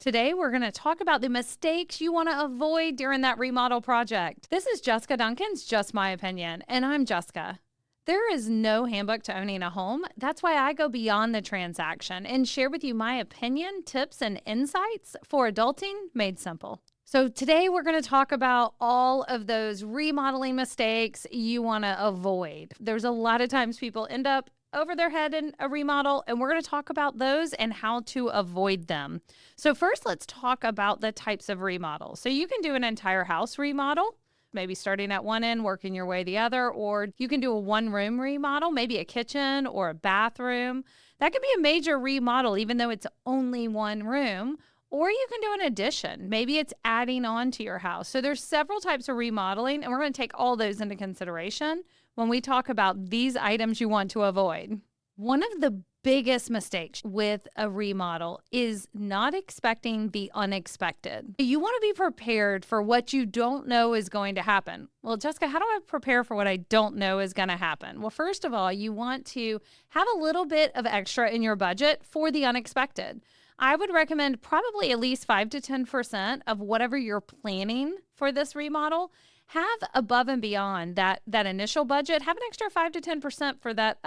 Today, we're going to talk about the mistakes you want to avoid during that remodel project. This is Jessica Duncan's Just My Opinion, and I'm Jessica. There is no handbook to owning a home. That's why I go beyond the transaction and share with you my opinion, tips, and insights for adulting made simple. So today we're going to talk about all of those remodeling mistakes you want to avoid. There's a lot of times people end up over their head in a remodel, and we're going to talk about those and how to avoid them. So first, let's talk about the types of remodels. So you can do an entire house remodel, maybe starting at one end, working your way the other, or you can do a one-room remodel, maybe a kitchen or a bathroom. That could be a major remodel, even though it's only one room. Or you can do an addition. Maybe it's adding on to your house. So there's several types of remodeling, and we're going to take all those into consideration when we talk about these items you want to avoid. One of the biggest mistakes with a remodel is not expecting the unexpected. You want to be prepared for what you don't know is going to happen. Well, Jessica, how do I prepare for what I don't know is going to happen? Well, first of all, you want to have a little bit of extra in your budget for the unexpected. I would recommend probably at least 5 to 10% of whatever you're planning for this remodel. Have above and beyond that initial budget, have an extra 5 to 10% for that.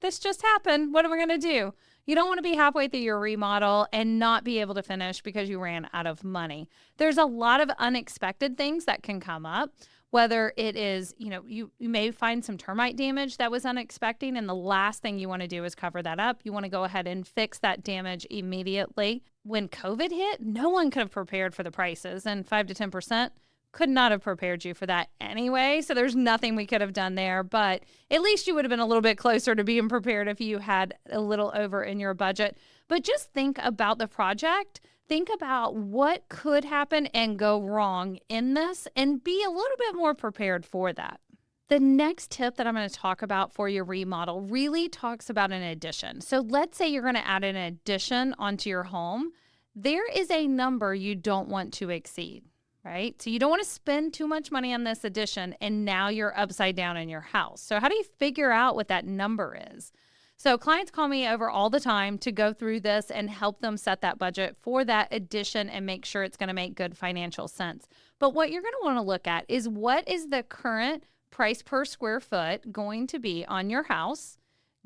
This just happened. What am I going to do? You don't want to be halfway through your remodel and not be able to finish because you ran out of money. There's a lot of unexpected things that can come up, whether it is, you may find some termite damage that was unexpected, and the last thing you want to do is cover that up. You want to go ahead and fix that damage immediately. When COVID hit, no one could have prepared for the prices, and 5 to 10% could not have prepared you for that anyway. So there's nothing we could have done there, but at least you would have been a little bit closer to being prepared if you had a little over in your budget. But just think about the project. Think about what could happen and go wrong in this and be a little bit more prepared for that. The next tip that I'm going to talk about for your remodel really talks about an addition. So let's say you're going to add an addition onto your home. There is a number you don't want to exceed, right? So you don't want to spend too much money on this addition and now you're upside down in your house. So how do you figure out what that number is? So clients call me over all the time to go through this and help them set that budget for that addition and make sure it's going to make good financial sense. But what you're going to want to look at is what is the current price per square foot going to be on your house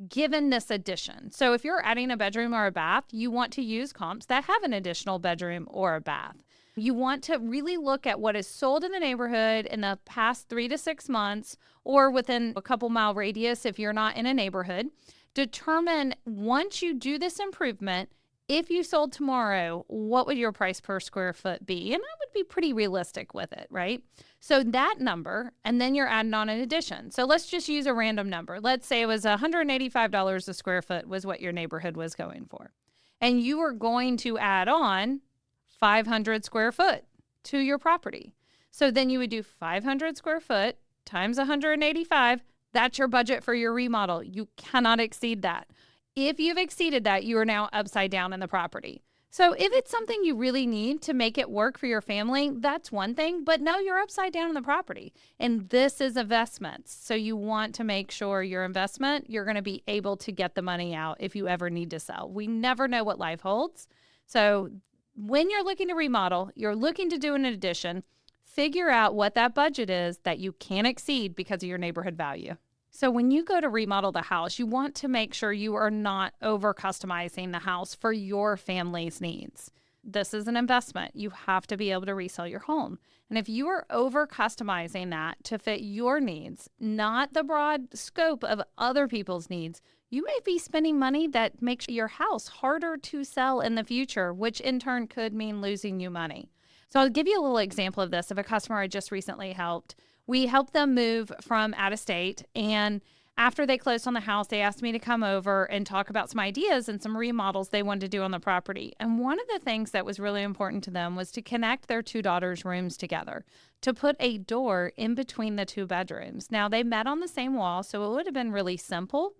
given this addition. So if you're adding a bedroom or a bath, you want to use comps that have an additional bedroom or a bath. You want to really look at what is sold in the neighborhood in the past 3 to 6 months or within a couple mile radius if you're not in a neighborhood. Determine, once you do this improvement, if you sold tomorrow, what would your price per square foot be? And I would be pretty realistic with it, right? So that number, and then you're adding on an addition. So let's just use a random number. Let's say it was $185 a square foot was what your neighborhood was going for. And you were going to add on 500 square foot to your property. So then you would do 500 square foot times 185. That's your budget for your remodel. You cannot exceed that. If you've exceeded that, you are now upside down in the property. So if it's something you really need to make it work for your family, that's one thing, but no, you're upside down in the property. And this is investments. So you want to make sure your investment, you're going to be able to get the money out if you ever need to sell. We never know what life holds. So when you're looking to remodel, you're looking to do an addition, figure out what that budget is that you can't exceed because of your neighborhood value. So when you go to remodel the house, you want to make sure you are not over customizing the house for your family's needs. This is an investment. You have to be able to resell your home. And if you are over customizing that to fit your needs, not the broad scope of other people's needs, you may be spending money that makes your house harder to sell in the future, which in turn could mean losing you money. So I'll give you a little example of this of a customer I just recently helped. We helped them move from out of state, and after they closed on the house, they asked me to come over and talk about some ideas and some remodels they wanted to do on the property. And one of the things that was really important to them was to connect their two daughters' rooms together, to put a door in between the two bedrooms. Now, they met on the same wall, so it would have been really simple,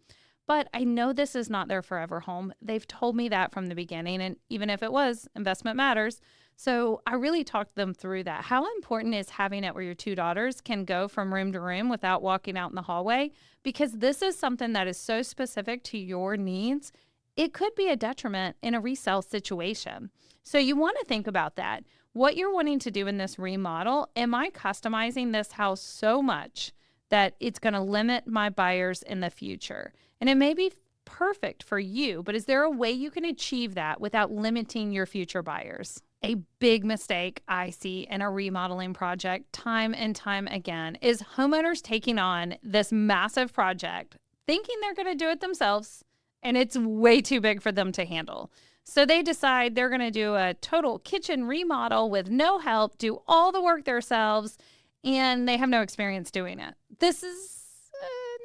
but I know this is not their forever home. They've told me that from the beginning, and even if it was, investment matters. So I really talked them through that. How important is having it where your two daughters can go from room to room without walking out in the hallway? Because this is something that is so specific to your needs. it could be a detriment in a resale situation. So you want to think about that. What you're wanting to do in this remodel, am I customizing this house so much that it's going to limit my buyers in the future? And it may be perfect for you, but is there a way you can achieve that without limiting your future buyers? A big mistake I see in a remodeling project time and time again is homeowners taking on this massive project, thinking they're going to do it themselves, and it's way too big for them to handle. So they decide they're going to do a total kitchen remodel with no help, do all the work themselves, and they have no experience doing it. This is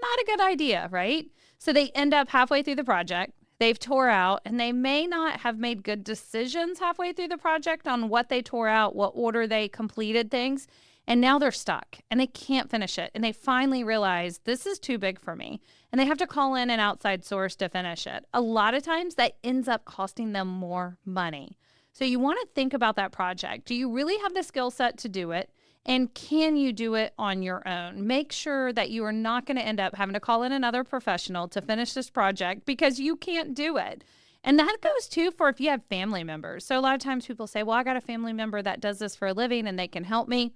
not a good idea, right? So they end up halfway through the project. They've tore out, and they may not have made good decisions halfway through the project on what they tore out, what order they completed things. And now they're stuck and they can't finish it. And they finally realize this is too big for me. And they have to call in an outside source to finish it. A lot of times that ends up costing them more money. So you want to think about that project. Do you really have the skill set to do it? And can you do it on your own? Make sure that you are not going to end up having to call in another professional to finish this project because you can't do it. And that goes too for if you have family members. So a lot of times people say, well, I got a family member that does this for a living and they can help me.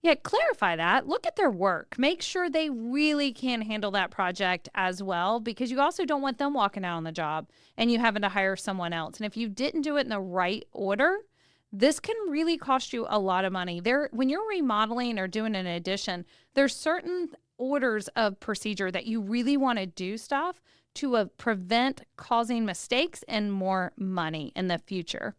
Yeah, clarify that. Look at their work. Make sure they really can handle that project as well, because you also don't want them walking out on the job and you having to hire someone else. And if you didn't do it in the right order, this can really cost you a lot of money. When you're remodeling or doing an addition, there's certain orders of procedure that you really want to do stuff to prevent causing mistakes and more money in the future.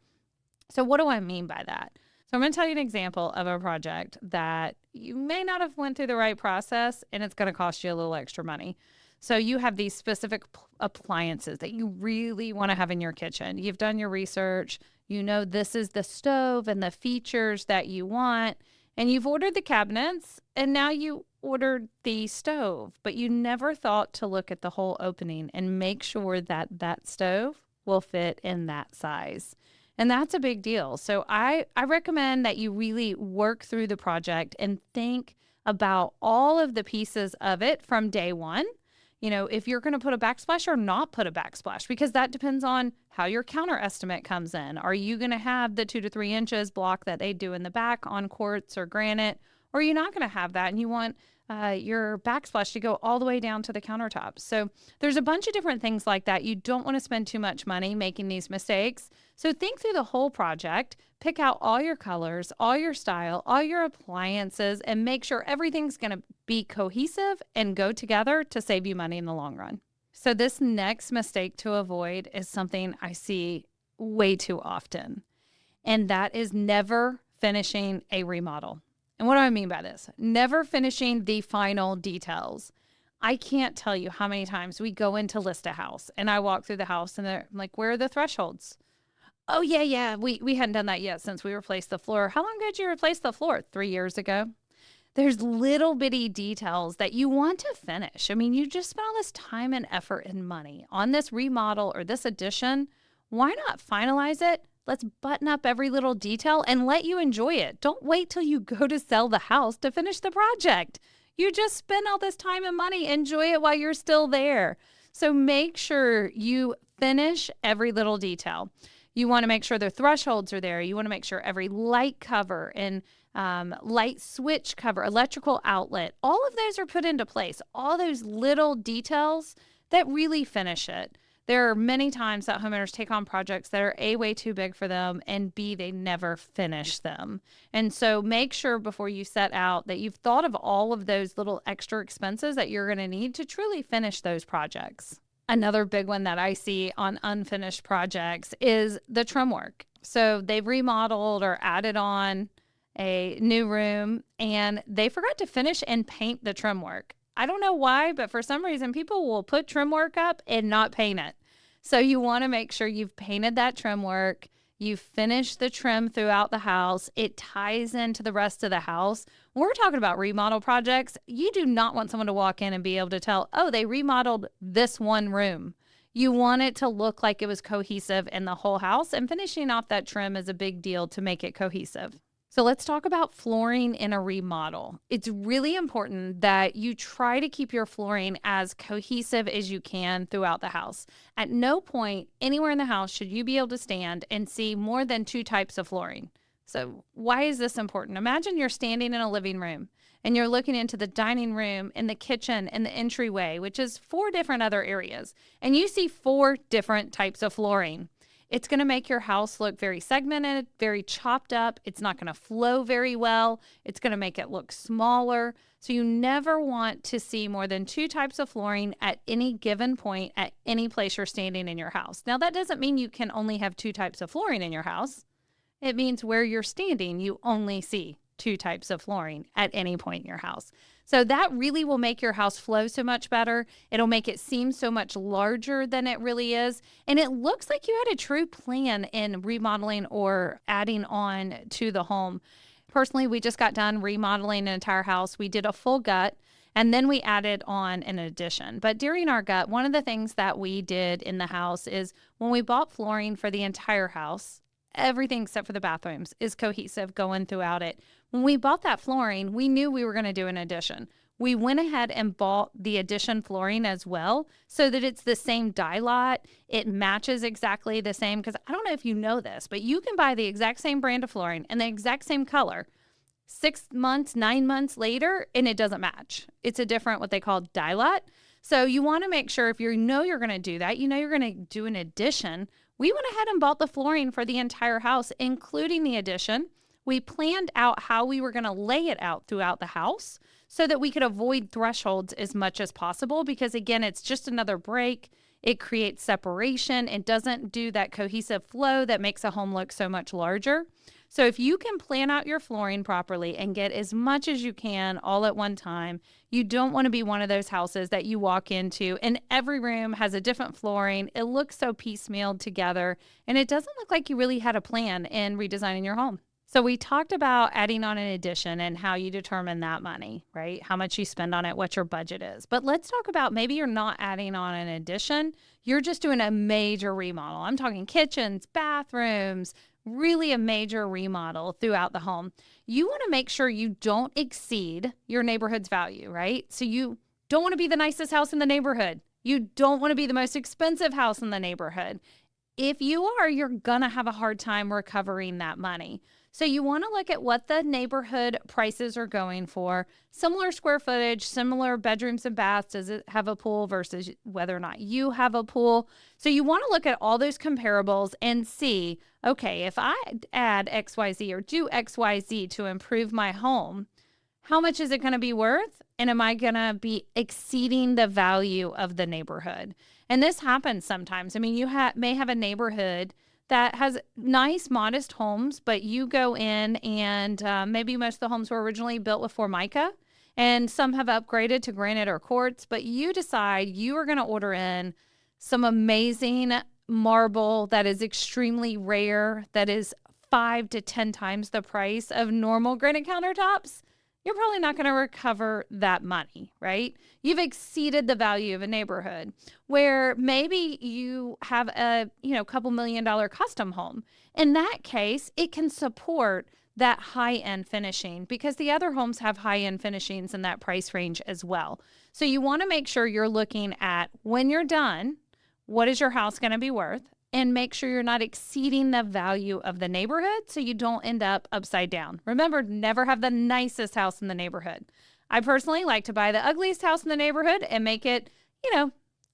So what do I mean by that? So I'm going to tell you an example of a project that you may not have went through the right process and it's going to cost you a little extra money. So you have these specific appliances that you really want to have in your kitchen. You've done your research. You know this is the stove and the features that you want. And you've ordered the cabinets and now you ordered the stove. But you never thought to look at the whole opening and make sure that that stove will fit in that size. And that's a big deal. So I recommend that you really work through the project and think about all of the pieces of it from day one. You know, if you're going to put a backsplash or not put a backsplash, because that depends on how your counter estimate comes in. Are you going to have the 2 to 3 inches block that they do in the back on quartz or granite, or are you not going to have that and you want your backsplash to go all the way down to the countertops? So there's a bunch of different things like that. You don't want to spend too much money making these mistakes. So think through the whole project, pick out all your colors, all your style, all your appliances, and make sure everything's going to be cohesive and go together to save you money in the long run. So this next mistake to avoid is something I see way too often, and that is never finishing a remodel. And what do I mean by this? Never finishing the final details. I can't tell you how many times we go in to list a house and I walk through the house and they're like, where are the thresholds? Oh, yeah. We hadn't done that yet since we replaced the floor. How long ago did you replace the floor? 3 years ago. There's little bitty details that you want to finish. I mean, you just spent all this time and effort and money on this remodel or this addition. Why not finalize it? Let's button up every little detail and let you enjoy it. Don't wait till you go to sell the house to finish the project. You just spend all this time and money. Enjoy it while you're still there. So make sure you finish every little detail. You want to make sure the thresholds are there. You want to make sure every light cover and light switch cover, electrical outlet, all of those are put into place. All those little details that really finish it. There are many times that homeowners take on projects that are A, way too big for them, and B, they never finish them. And so make sure before you set out that you've thought of all of those little extra expenses that you're going to need to truly finish those projects. Another big one that I see on unfinished projects is the trim work. So they've remodeled or added on a new room and they forgot to finish and paint the trim work. I don't know why, but for some reason people will put trim work up and not paint it. So you want to make sure you've painted that trim work, you've finished the trim throughout the house, it ties into the rest of the house. When we're talking about remodel projects, you do not want someone to walk in and be able to tell, oh, they remodeled this one room. You want it to look like it was cohesive in the whole house, and finishing off that trim is a big deal to make it cohesive. So let's talk about flooring in a remodel. It's really important that you try to keep your flooring as cohesive as you can throughout the house. At no point anywhere in the house should you be able to stand and see more than two types of flooring. So why is this important? Imagine you're standing in a living room and you're looking into the dining room and the kitchen and the entryway, which is four different other areas, and you see four different types of flooring. It's going to make your house look very segmented, very chopped up. It's not going to flow very well. It's going to make it look smaller. So you never want to see more than two types of flooring at any given point at any place you're standing in your house. Now, that doesn't mean you can only have two types of flooring in your house. It means where you're standing, you only see two types of flooring at any point in your house. So that really will make your house flow so much better. It'll make it seem so much larger than it really is. And it looks like you had a true plan in remodeling or adding on to the home. Personally, we just got done remodeling an entire house. We did a full gut and then we added on an addition. But during our gut, one of the things that we did in the house is when we bought flooring for the entire house, everything except for the bathrooms is cohesive going throughout it. When we bought that flooring, we knew we were going to do an addition. We went ahead and bought the addition flooring as well so that it's the same dye lot. It matches exactly the same, because I don't know if you know this, but you can buy the exact same brand of flooring and the exact same color 6 months, 9 months later, and it doesn't match. It's a different, what they call dye lot. So you want to make sure if you know you're going to do that, you know you're going to do an addition. We went ahead and bought the flooring for the entire house, including the addition. We planned out how we were going to lay it out throughout the house so that we could avoid thresholds as much as possible, because again, it's just another break. It creates separation. It doesn't do that cohesive flow that makes a home look so much larger. So if you can plan out your flooring properly and get as much as you can all at one time, you don't want to be one of those houses that you walk into and every room has a different flooring. It looks so piecemealed together and it doesn't look like you really had a plan in redesigning your home. So we talked about adding on an addition and how you determine that money, right? How much you spend on it, what your budget is. But let's talk about maybe you're not adding on an addition. You're just doing a major remodel. I'm talking kitchens, bathrooms, really a major remodel throughout the home. You want to make sure you don't exceed your neighborhood's value, right? So you don't want to be the nicest house in the neighborhood. You don't want to be the most expensive house in the neighborhood. If you are, you're going to have a hard time recovering that money. So you want to look at what the neighborhood prices are going for, similar square footage, similar bedrooms and baths. Does it have a pool versus whether or not you have a pool? So you want to look at all those comparables and see, okay, if I add XYZ or do XYZ to improve my home, how much is it going to be worth? And am I going to be exceeding the value of the neighborhood? And this happens sometimes. I mean, you may have a neighborhood that has nice, modest homes, but you go in and maybe most of the homes were originally built with Formica, and some have upgraded to granite or quartz, but you decide you are going to order in some amazing marble that is extremely rare, that is 5 to 10 times the price of normal granite countertops. You're probably not going to recover that money, right? You've exceeded the value of a neighborhood. Where maybe you have a, couple $1 million custom home. In that case, it can support that high-end finishing because the other homes have high-end finishings in that price range as well. So you want to make sure you're looking at, when you're done, what is your house going to be worth? And make sure you're not exceeding the value of the neighborhood so you don't end up upside down. Remember, never have the nicest house in the neighborhood. I personally like to buy the ugliest house in the neighborhood and make it,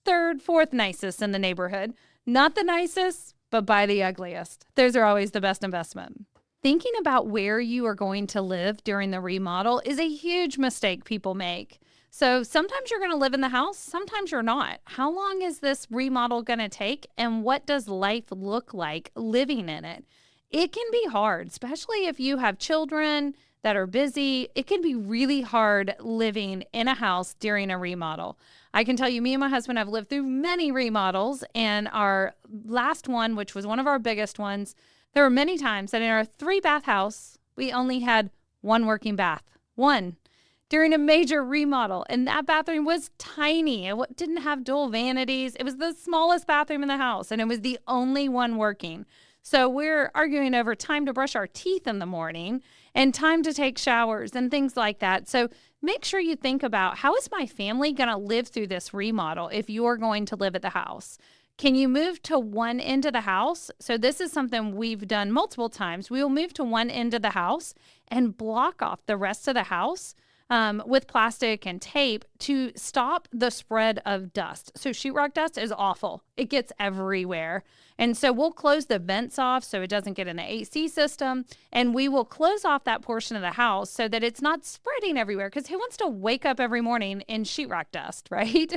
third, fourth nicest in the neighborhood. Not the nicest, but buy the ugliest. Those are always the best investment. Thinking about where you are going to live during the remodel is a huge mistake people make. So sometimes you're going to live in the house, sometimes you're not. How long is this remodel going to take, and what does life look like living in it? It can be hard, especially if you have children that are busy. It can be really hard living in a house during a remodel. I can tell you, me and my husband have lived through many remodels, and our last one, which was one of our biggest ones, there were many times that in our 3-bath house, we only had one working bath. One. During a major remodel, and that bathroom was tiny. It didn't have dual vanities. It was the smallest bathroom in the house, and it was the only one working. So we're arguing over time to brush our teeth in the morning and time to take showers and things like that. So make sure you think about, how is my family going to live through this remodel if you're going to live at the house? Can you move to one end of the house? So this is something we've done multiple times. We will move to one end of the house and block off the rest of the house with plastic and tape to stop the spread of dust. So sheetrock dust is awful. It gets everywhere. And so we'll close the vents off so it doesn't get in the AC system. And we will close off that portion of the house so that it's not spreading everywhere, because who wants to wake up every morning in sheetrock dust, right?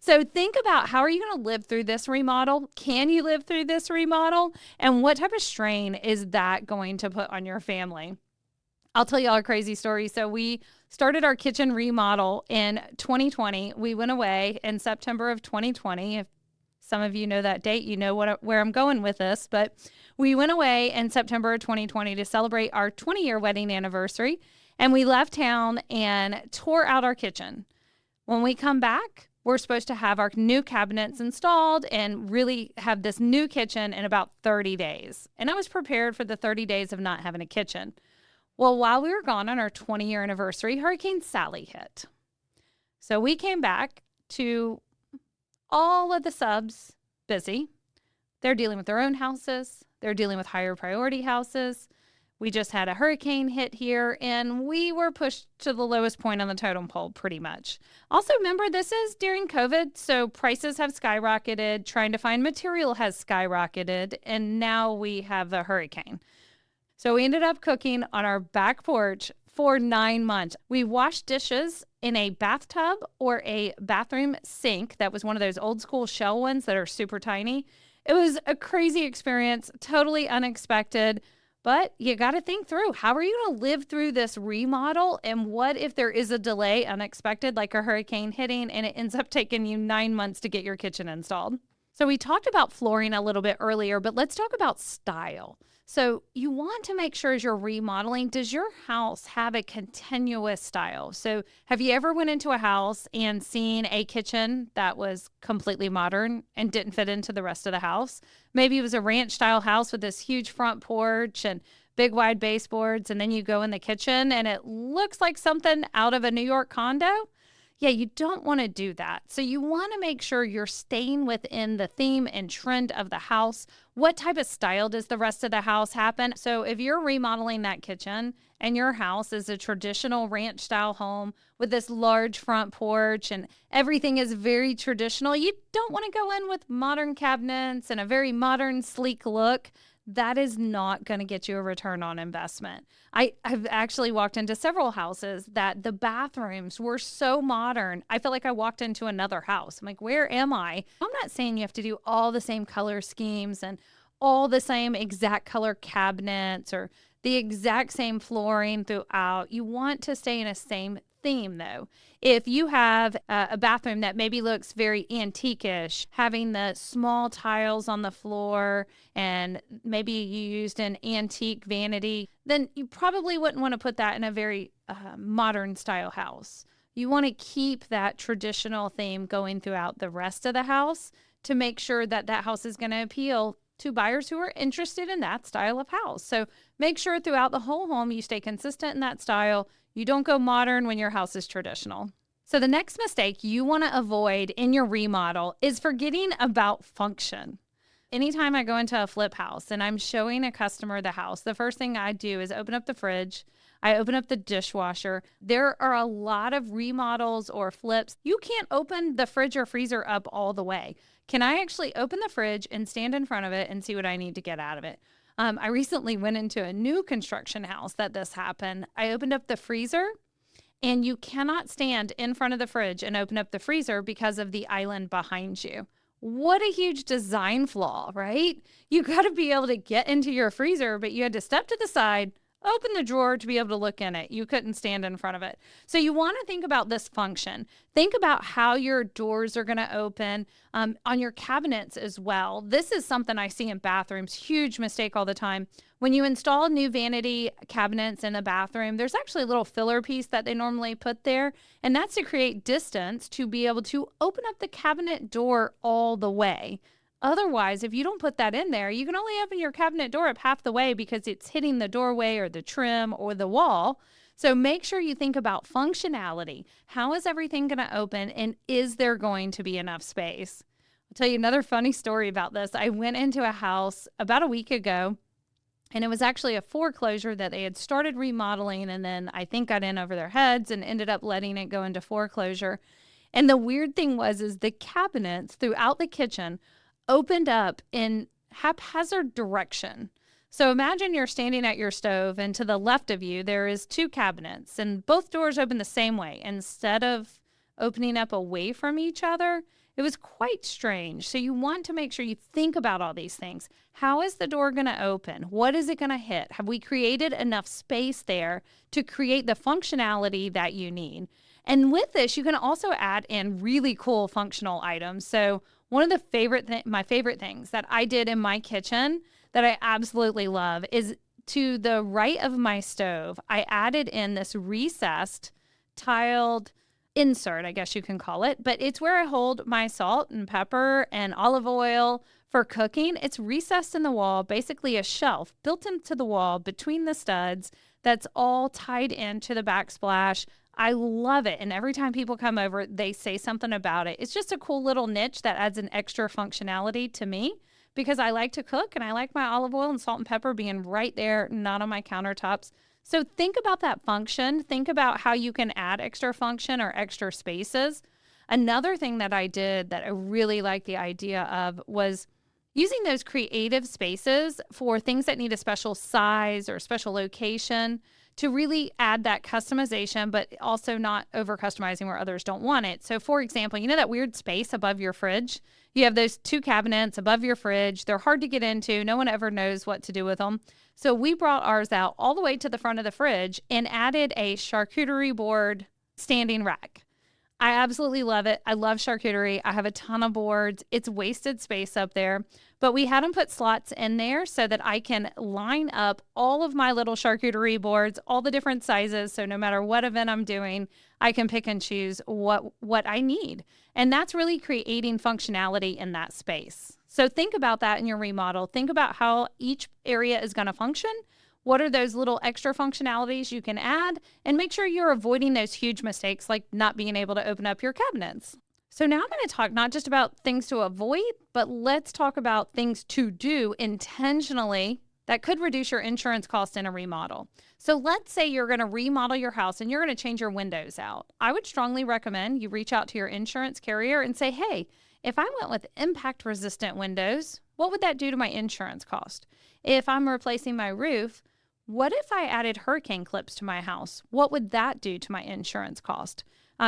So think about, how are you going to live through this remodel? Can you live through this remodel? And what type of strain is that going to put on your family? I'll tell you all a crazy story. So we started our kitchen remodel in 2020. We went away in September of 2020. If some of you know that date, you know where I'm going with this. But we went away in September of 2020 to celebrate our 20-year wedding anniversary. And we left town and tore out our kitchen. When we come back, we're supposed to have our new cabinets installed and really have this new kitchen in about 30 days. And I was prepared for the 30 days of not having a kitchen. Well, while we were gone on our 20-year anniversary, Hurricane Sally hit. So we came back to all of the subs busy. They're dealing with their own houses. They're dealing with higher priority houses. We just had a hurricane hit here, and we were pushed to the lowest point on the totem pole pretty much. Also, remember, this is during COVID, so prices have skyrocketed. Trying to find material has skyrocketed, and now we have a hurricane. So we ended up cooking on our back porch for 9 months. We washed dishes in a bathtub or a bathroom sink that was one of those old school shell ones that are super tiny. It was a crazy experience, totally unexpected, but you got to think through, how are you going to live through this remodel? And what if there is a delay, unexpected, like a hurricane hitting, and it ends up taking you 9 months to get your kitchen installed? So we talked about flooring a little bit earlier, but let's talk about style. So you want to make sure as you're remodeling, does your house have a continuous style? So have you ever went into a house and seen a kitchen that was completely modern and didn't fit into the rest of the house? Maybe it was a ranch style house with this huge front porch and big wide baseboards, and then you go in the kitchen and it looks like something out of a New York condo. Yeah, you don't want to do that. So you want to make sure you're staying within the theme and trend of the house. What type of style does the rest of the house happen? So if you're remodeling that kitchen and your house is a traditional ranch style home with this large front porch and everything is very traditional, you don't want to go in with modern cabinets and a very modern, sleek look. That is not going to get you a return on investment. I've actually walked into several houses that the bathrooms were so modern, I feel like I walked into another house. I'm like, where am I? I'm not saying you have to do all the same color schemes and all the same exact color cabinets or the exact same flooring throughout. You want to stay in a same theme, though. If you have a bathroom that maybe looks very antique-ish, having the small tiles on the floor, and maybe you used an antique vanity, then you probably wouldn't want to put that in a very modern style house. You want to keep that traditional theme going throughout the rest of the house to make sure that that house is going to appeal to buyers who are interested in that style of house. So make sure throughout the whole home you stay consistent in that style. You don't go modern when your house is traditional. So the next mistake you want to avoid in your remodel is forgetting about function. Anytime I go into a flip house and I'm showing a customer the house, the first thing I do is open up the fridge. I open up the dishwasher. There are a lot of remodels or flips. You can't open the fridge or freezer up all the way. Can I actually open the fridge and stand in front of it and see what I need to get out of it? I recently went into a new construction house that this happened. I opened up the freezer, and you cannot stand in front of the fridge and open up the freezer because of the island behind you. What a huge design flaw, right? You got to be able to get into your freezer, but you had to step to the side, open the drawer to be able to look in it. You couldn't stand in front of it. So you want to think about this function. Think about how your doors are going to open on your cabinets as well. This is something I see in bathrooms, huge mistake all the time. When you install new vanity cabinets in a bathroom, there's actually a little filler piece that they normally put there, and that's to create distance to be able to open up the cabinet door all the way. Otherwise, if you don't put that in there, you can only open your cabinet door up half the way because it's hitting the doorway or the trim or the wall. So make sure you think about functionality. How is everything going to open, and is there going to be enough space? I'll tell you another funny story about this. I went into a house about a week ago, and it was actually a foreclosure that they had started remodeling, and then I think got in over their heads and ended up letting it go into foreclosure. And the weird thing is the cabinets throughout the kitchen opened up in haphazard direction. So imagine you're standing at your stove, and to the left of you, there is 2 cabinets, and both doors open the same way. Instead of opening up away from each other, it was quite strange. So you want to make sure you think about all these things. How is the door going to open? What is it going to hit? Have we created enough space there to create the functionality that you need? And with this, you can also add in really cool functional items. So one of the my favorite things that I did in my kitchen that I absolutely love is to the right of my stove, I added in this recessed tiled insert, I guess you can call it, but it's where I hold my salt and pepper and olive oil for cooking. It's recessed in the wall, basically a shelf built into the wall between the studs that's all tied into the backsplash. I love it. And every time people come over, they say something about it. It's just a cool little niche that adds an extra functionality to me because I like to cook and I like my olive oil and salt and pepper being right there, not on my countertops. So think about that function. Think about how you can add extra function or extra spaces. Another thing that I did that I really like the idea of was using those creative spaces for things that need a special size or special location to really add that customization, but also not over customizing where others don't want it. So for example, you know that weird space above your fridge? You have those 2 cabinets above your fridge. They're hard to get into. No one ever knows what to do with them. So we brought ours out all the way to the front of the fridge and added a charcuterie board standing rack. I absolutely love it. I love charcuterie. I have a ton of boards. It's wasted space up there, but we had them put slots in there so that I can line up all of my little charcuterie boards, all the different sizes. So no matter what event I'm doing, I can pick and choose what I need. And that's really creating functionality in that space. So think about that in your remodel. Think about how each area is going to function. What are those little extra functionalities you can add? And make sure you're avoiding those huge mistakes like not being able to open up your cabinets. So now I'm going to talk not just about things to avoid, but let's talk about things to do intentionally that could reduce your insurance cost in a remodel. So let's say you're going to remodel your house and you're going to change your windows out. I would strongly recommend you reach out to your insurance carrier and say, hey, if I went with impact resistant windows, what would that do to my insurance cost? If I'm replacing my roof, what if I added hurricane clips to my house? What would that do to my insurance cost?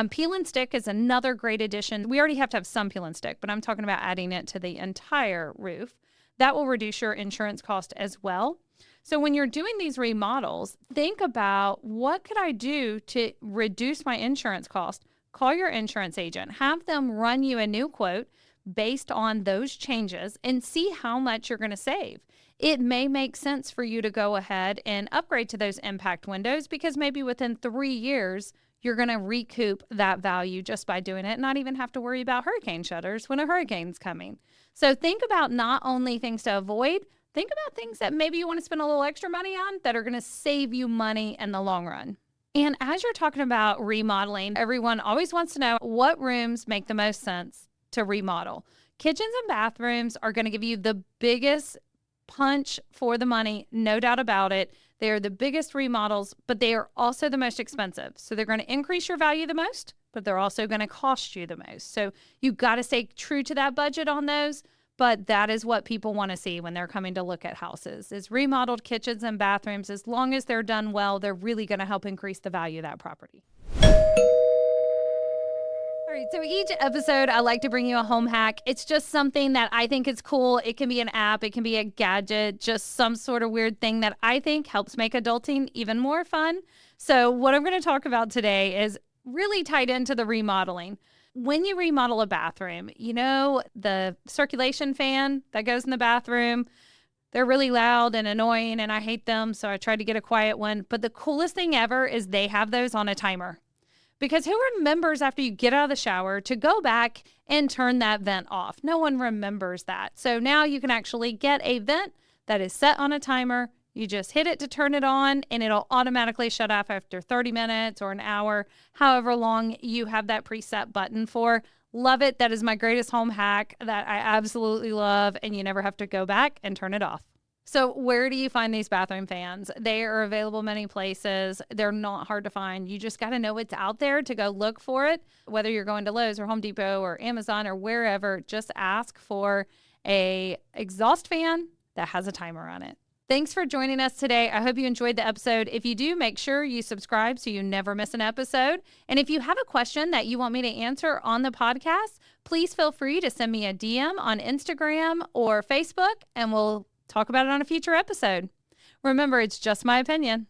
Peel and stick is another great addition. We already have to have some peel and stick, but I'm talking about adding it to the entire roof. That will reduce your insurance cost as well. So when you're doing these remodels, think about what could I do to reduce my insurance cost? Call your insurance agent, have them run you a new quote based on those changes and see how much you're going to save. It may make sense for you to go ahead and upgrade to those impact windows because maybe within 3 years, you're going to recoup that value just by doing it, not even have to worry about hurricane shutters when a hurricane's coming. So think about not only things to avoid, think about things that maybe you want to spend a little extra money on that are going to save you money in the long run. And as you're talking about remodeling, everyone always wants to know what rooms make the most sense to remodel. Kitchens and bathrooms are going to give you the biggest punch for the money, no doubt about it. They are the biggest remodels, but they are also the most expensive. So they're going to increase your value the most, but they're also going to cost you the most. So you've got to stay true to that budget on those. But that is what people want to see when they're coming to look at houses is remodeled kitchens and bathrooms. As long as they're done well, they're really going to help increase the value of that property. All right, so each episode, I like to bring you a home hack. It's just something that I think is cool. It can be an app, it can be a gadget, just some sort of weird thing that I think helps make adulting even more fun. So what I'm going to talk about today is really tied into the remodeling. When you remodel a bathroom, you know, the circulation fan that goes in the bathroom, they're really loud and annoying and I hate them. So I tried to get a quiet one. But the coolest thing ever is they have those on a timer. Because who remembers after you get out of the shower to go back and turn that vent off? No one remembers that. So now you can actually get a vent that is set on a timer. You just hit it to turn it on, and it'll automatically shut off after 30 minutes or an hour, however long you have that preset button for. Love it. That is my greatest home hack that I absolutely love, and you never have to go back and turn it off. So where do you find these bathroom fans? They are available many places. They're not hard to find. You just got to know it's out there to go look for it. Whether you're going to Lowe's or Home Depot or Amazon or wherever, just ask for a exhaust fan that has a timer on it. Thanks for joining us today. I hope you enjoyed the episode. If you do, make sure you subscribe so you never miss an episode. And if you have a question that you want me to answer on the podcast, please feel free to send me a DM on Instagram or Facebook, and we'll talk about it on a future episode. Remember, it's just my opinion.